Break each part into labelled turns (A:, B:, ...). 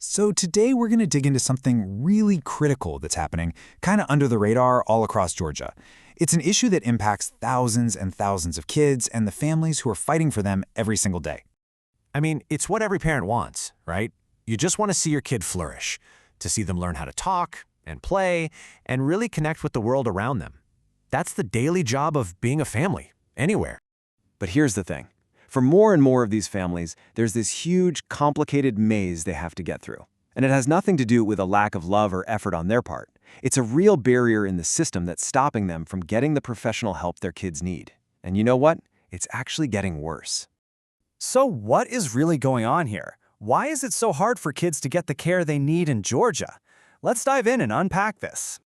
A: So today we're going to dig into something really critical that's happening kind of under the radar all across Georgia. It's an issue that impacts thousands and thousands of kids and the families who are fighting for them every single day.
B: I mean, it's what every parent wants, right? You just want to see your kid flourish, to see them learn how to talk and play and really connect with the world around them. That's the daily job of being a family, anywhere.
C: But here's the thing. For more and more of these families, there's this huge, complicated maze they have to get through. And it has nothing to do with a lack of love or effort on their part. It's a real barrier in the system that's stopping them from getting the professional help their kids need. And you know what? It's actually getting worse.
D: So what is really going on here? Why is it so hard for kids to get the care they need in Georgia? Let's dive in and unpack this.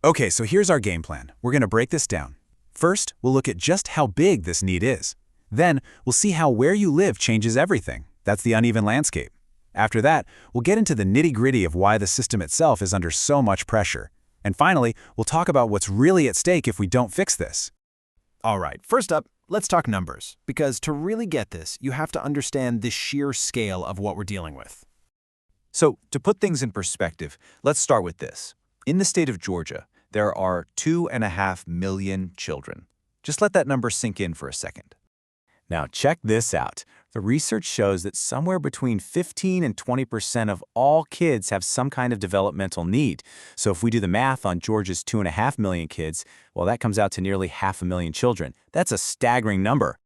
A: Okay, so here's our game plan. We're going to break this down. First, we'll look at just how big this need is. Then, we'll see how where you live changes everything. That's the uneven landscape. After that, we'll get into the nitty-gritty of why the system itself is under so much pressure. And finally, we'll talk about what's really at stake if we don't fix this.
B: All right, first up, let's talk numbers, because to really get this, you have to understand the sheer scale of what we're dealing with.
E: So, to put things in perspective, let's start with this. In the state of Georgia, there are 2.5 million children. Just let that number sink in for a second. Now, check this out. The research shows that somewhere between 15 and 20% of all kids have some kind of developmental need. So if we do the math on Georgia's 2.5 million kids, well, that comes out to nearly 500,000 children. That's a staggering number.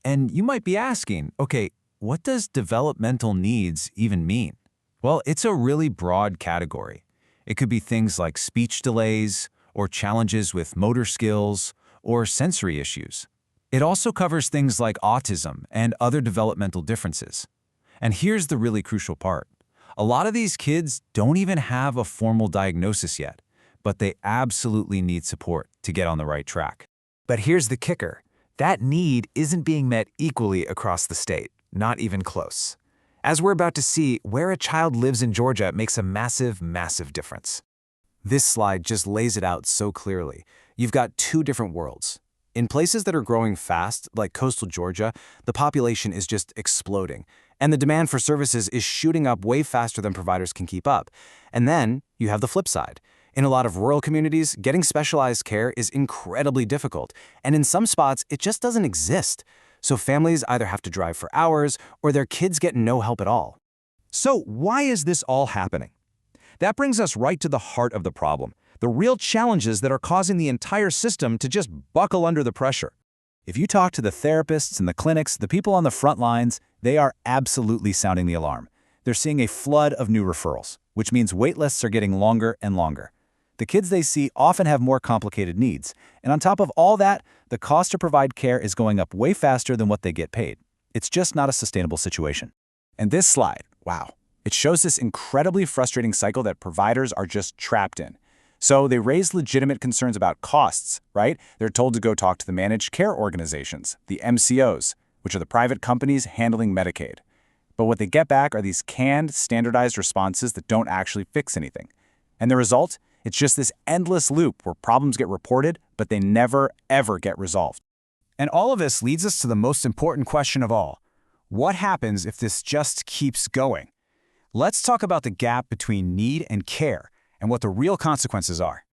D: And you might be asking, okay, what does developmental needs even mean? Well, it's a really broad category. It could be things like speech delays, or challenges with motor skills, or sensory issues. It also covers things like autism and other developmental differences. And here's the really crucial part. A lot of these kids don't even have a formal diagnosis yet, but they absolutely need support to get on the right track.
F: But here's the kicker. That need isn't being met equally across the state, not even close. As we're about to see, where a child lives in Georgia makes a massive, massive difference.
D: This slide just lays it out so clearly. You've got two different worlds. In places that are growing fast, like coastal Georgia, the population is just exploding, and the demand for services is shooting up way faster than providers can keep up. And then you have the flip side. In a lot of rural communities, getting specialized care is incredibly difficult, and in some spots, it just doesn't exist. So families either have to drive for hours, or their kids get no help at all.
G: So why is this all happening? That brings us right to the heart of the problem. The real challenges that are causing the entire system to just buckle under the pressure. If you talk to the therapists and the clinics, the people on the front lines, they are absolutely sounding the alarm. They're seeing a flood of new referrals, which means wait lists are getting longer and longer. The kids they see often have more complicated needs, and on top of all that, the cost to provide care is going up way faster than what they get paid. It's just not a sustainable situation. And this slide, wow, it shows this incredibly frustrating cycle that providers are just trapped in. So they raise legitimate concerns about costs, right? They're told to go talk to the managed care organizations, the MCOs, which are the private companies handling Medicaid. But what they get back are these canned, standardized responses that don't actually fix anything. And the result? It's just this endless loop where problems get reported, but they never, ever get resolved.
D: And all of this leads us to the most important question of all. What happens if this just keeps going? Let's talk about the gap between need and care, and what the real consequences are.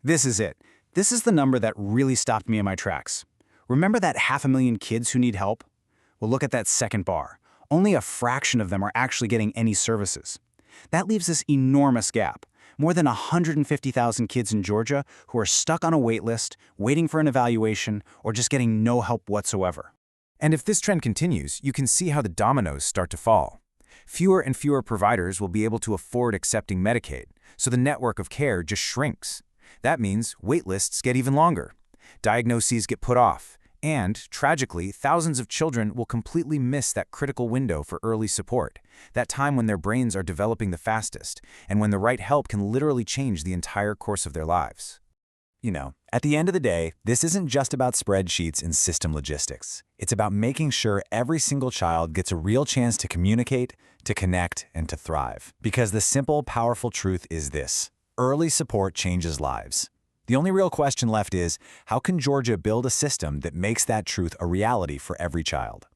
D: This is it. This is the number that really stopped me in my tracks. Remember that 500,000 kids who need help? Well, look at that second bar. Only a fraction of them are actually getting any services. That leaves this enormous gap. More than 150,000 kids in Georgia who are stuck on a wait list, waiting for an evaluation, or just getting no help whatsoever. And if this trend continues, you can see how the dominoes start to fall. Fewer and fewer providers will be able to afford accepting Medicaid, so the network of care just shrinks. That means wait lists get even longer. Diagnoses get put off, and, tragically, thousands of children will completely miss that critical window for early support, that time when their brains are developing the fastest, and when the right help can literally change the entire course of their lives.
A: You know, at the end of the day, this isn't just about spreadsheets and system logistics. It's about making sure every single child gets a real chance to communicate, to connect, and to thrive. Because the simple, powerful truth is this: early support changes lives. The only real question left is, how can Georgia build a system that makes that truth a reality for every child?